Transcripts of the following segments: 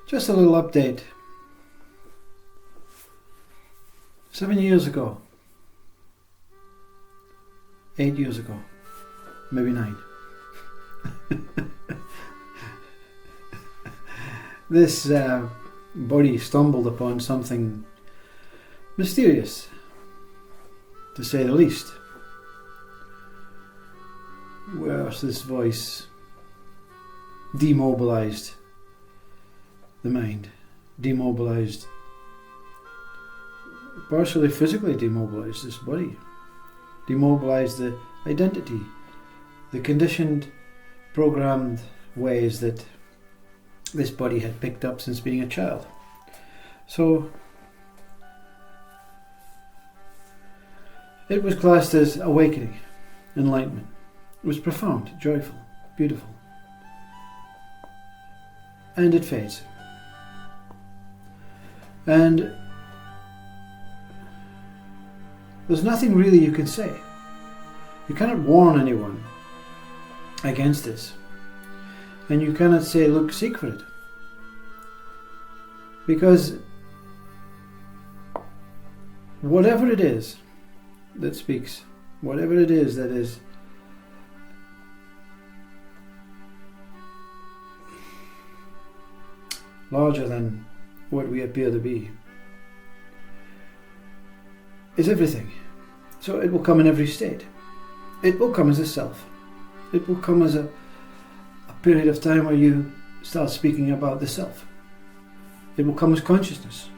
Just a little update. 7 years ago, 8 years ago, maybe 9. This body stumbled upon something mysterious, to say the least. Whereas this voice demobilized the mind, demobilized, partially physically demobilized this body, demobilized the identity, the conditioned, programmed ways that this body had picked up since being a child. So it was classed as awakening, enlightenment. It was profound, joyful, beautiful. And it fades. And there's nothing really you can say. You cannot warn anyone against this. And you cannot say, look, seek for it. Because whatever it is that speaks, whatever it is that is larger than what we appear to be, is everything. So it will come in every state. It will come as a self. It will come as a period of time where you start speaking about the self. It will come as consciousness,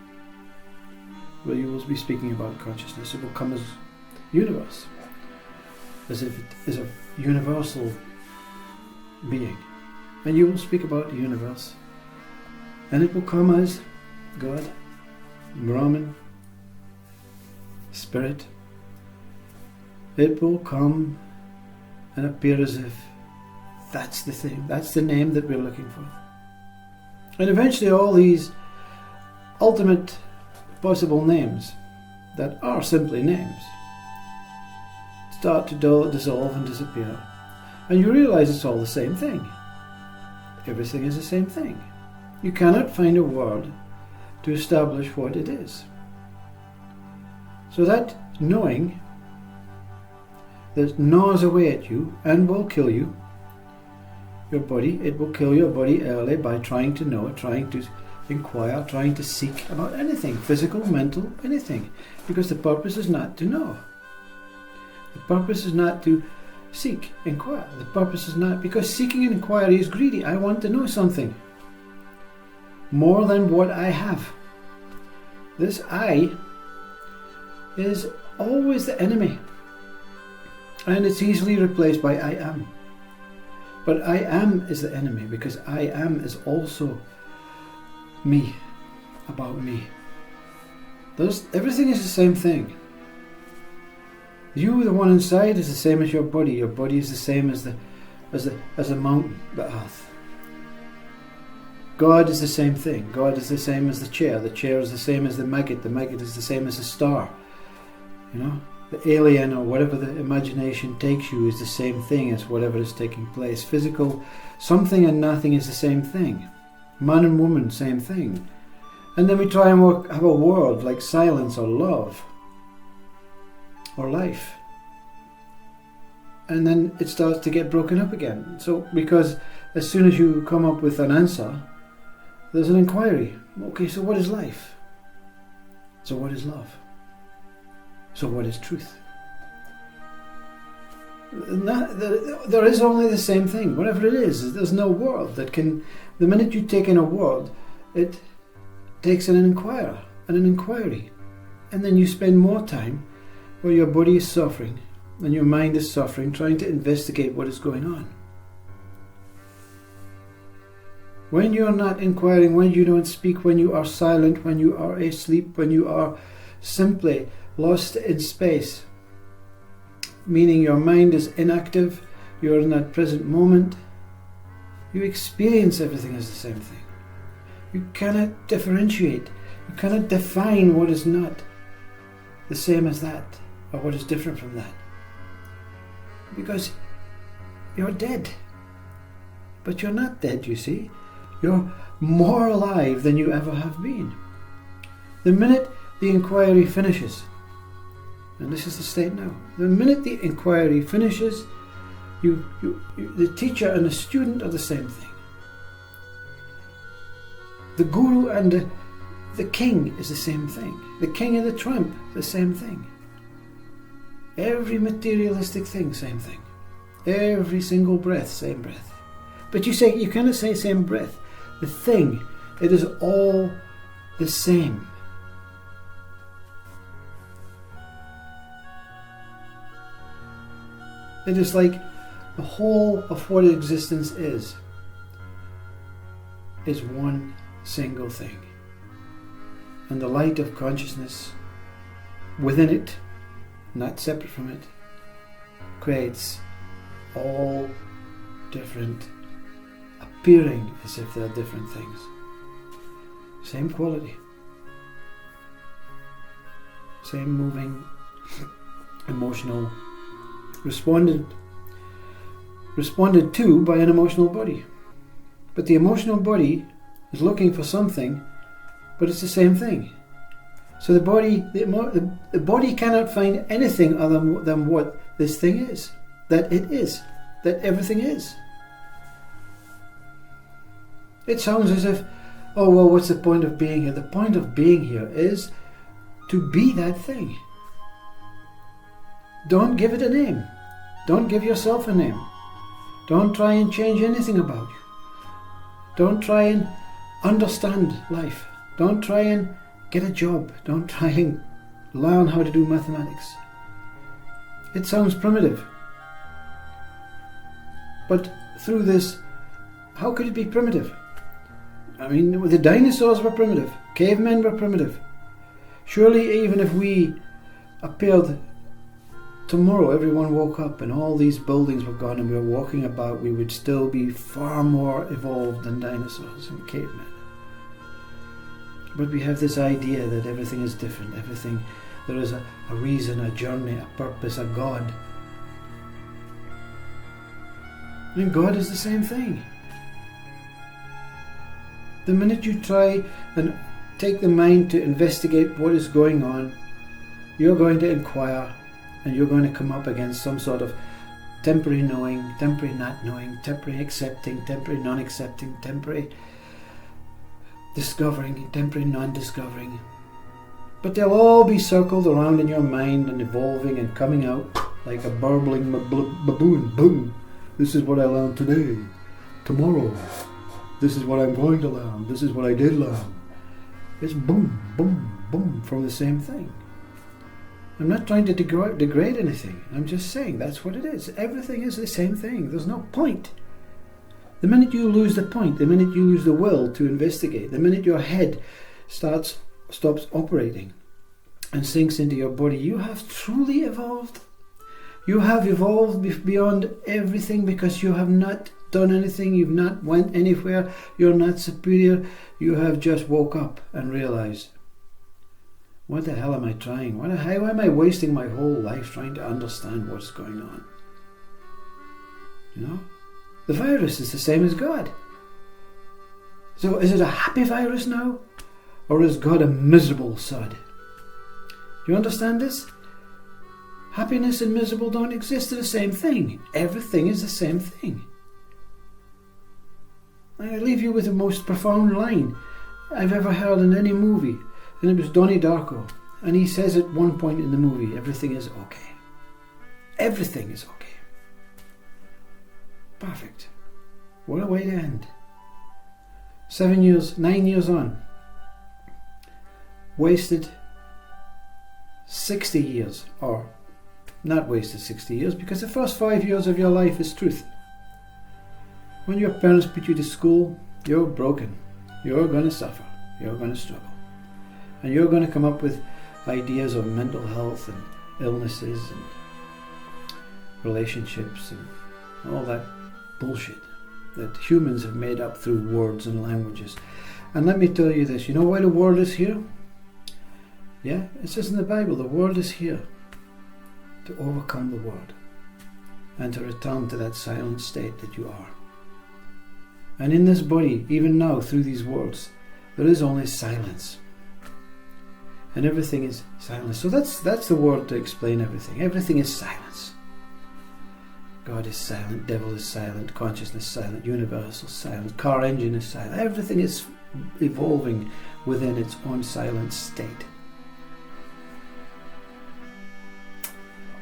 where you will be speaking about consciousness. It will come as universe, as if it is a universal being. And you will speak about the universe. And it will come as God, Brahman, Spirit. It will come and appear as if that's the thing, that's the name that we're looking for. And eventually all these ultimate possible names that are simply names start to dissolve and disappear. And you realize it's all the same thing. Everything is the same thing. You cannot find a word to establish what it is. So that knowing that gnaws away at you and will kill you, your body, it will kill your body early by trying to know, trying to inquire, trying to seek about anything, physical, mental, anything. Because the purpose is not to know. The purpose is not to seek, inquire. The purpose is not, because seeking and inquiry is greedy. I want to know something more than what I have. This I is always the enemy, and it's easily replaced by I am. But I am is the enemy, because I am is also me, about me. Everything is the same thing. You, the one inside, is the same as your body. Your body is the same as the mountain, the earth. God is the same thing. God is the same as the chair. The chair is the same as the maggot. The maggot is the same as the star. You know, the alien or whatever the imagination takes you is the same thing as whatever is taking place. Physical, something and nothing is the same thing. Man and woman, same thing. And then we try and have a word like silence or love or life. And then it starts to get broken up again. So, because as soon as you come up with an answer, there's an inquiry. Okay, so what is life? So what is love? So what is truth? There is only the same thing. Whatever it is, there's no word that can... The minute you take in a word, it takes in an inquirer and an inquiry. And then you spend more time where your body is suffering and your mind is suffering, trying to investigate what is going on. When you are not inquiring, when you don't speak, when you are silent, when you are asleep, when you are simply lost in space, meaning your mind is inactive, you're in that present moment, you experience everything as the same thing. You cannot differentiate, you cannot define what is not the same as that, or what is different from that. Because you're dead. But you're not dead, you see. You're more alive than you ever have been. The minute the inquiry finishes, and this is the state now, the minute the inquiry finishes, the teacher and the student are the same thing. The guru and the king is the same thing. The king and the tramp, the same thing. Every materialistic thing, same thing. Every single breath, same breath. But you cannot say same breath. The thing, it is all the same. It is like the whole of what existence is one single thing. And the light of consciousness within it, not separate from it, creates all different, appearing as if they're different things. Same quality. Same moving, emotional, responded to by an emotional body. But the emotional body is looking for something, but it's the same thing. So the body cannot find anything other than what this thing is, that it is, that everything is. It sounds as if, oh well, what's the point of being here? The point of being here is to be that thing. Don't give it a name. Don't give yourself a name. Don't try and change anything about you. Don't try and understand life. Don't try and get a job. Don't try and learn how to do mathematics. It sounds primitive. But through this, how could it be primitive? I mean, the dinosaurs were primitive. Cavemen were primitive. Surely even if we appeared tomorrow, everyone woke up and all these buildings were gone and we were walking about, we would still be far more evolved than dinosaurs and cavemen. But we have this idea that everything is different. Everything, there is a reason, a journey, a purpose, a God. And God is the same thing. The minute you try and take the mind to investigate what is going on, you're going to inquire and you're going to come up against some sort of temporary knowing, temporary not knowing, temporary accepting, temporary non-accepting, temporary discovering, temporary non-discovering. But they'll all be circled around in your mind and evolving and coming out like a burbling baboon. Boom! This is what I learned today. Tomorrow, this is what I'm going to learn. This is what I did learn. It's boom, boom, boom from the same thing. I'm not trying to degrade anything. I'm just saying that's what it is. Everything is the same thing. There's no point. The minute you lose the point, the minute you lose the will to investigate, the minute your head stops operating and sinks into your body, you have truly evolved. You have evolved beyond everything because you have not done anything, you've not went anywhere, you're not superior, you have just woke up and realized, what the hell am I trying? How am I wasting my whole life trying to understand what's going on? You know? The virus is the same as God. So is it a happy virus now? Or is God a miserable sod? You understand this? Happiness and miserable don't exist. They're the same thing. Everything is the same thing. I leave you with the most profound line I've ever heard in any movie. And it was Donnie Darko. And he says at one point in the movie, everything is okay. Everything is okay. Perfect. What a way to end. 9 years on. Wasted 60 years. Or not wasted 60 years, because the first 5 years of your life is truth. When your parents put you to school, you're broken. You're going to suffer. You're going to struggle. And you're going to come up with ideas of mental health and illnesses and relationships and all that bullshit that humans have made up through words and languages. And let me tell you this, you know why the world is here? Yeah, it says in the Bible, the world is here to overcome the world and to return to that silent state that you are. And in this body, even now, through these words, there is only silence. And everything is silence. So that's the word to explain everything. Everything is silence. God is silent, devil is silent, consciousness silent, universal silent, car engine is silent. Everything is evolving within its own silent state.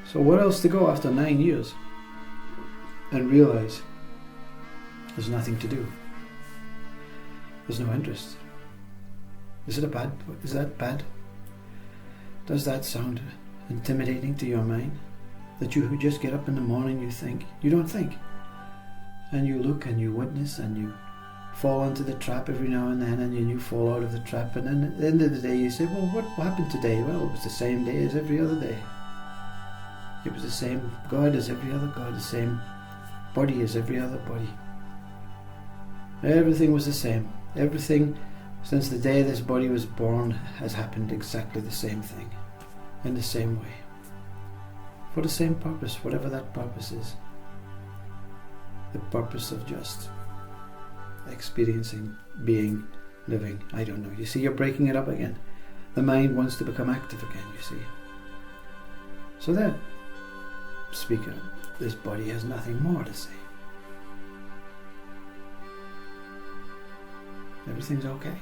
So where else to go after 9 years and realise there's nothing to do? There's no interest. Is that bad? Does that sound intimidating to your mind? That you just get up in the morning, you don't think. And you look and you witness and you fall into the trap every now and then, and you fall out of the trap, and then at the end of the day you say, well, what happened today? Well, it was the same day as every other day. It was the same God as every other God, the same body as every other body. Everything was the same. Everything since the day this body was born has happened exactly the same thing, in the same way, for the same purpose, whatever that purpose is. The purpose of just experiencing, being, living. I don't know. You see, you're breaking it up again. The mind wants to become active again, you see. So there, speaker, this body has nothing more to say. Everything's okay.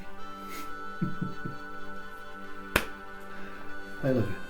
I love you.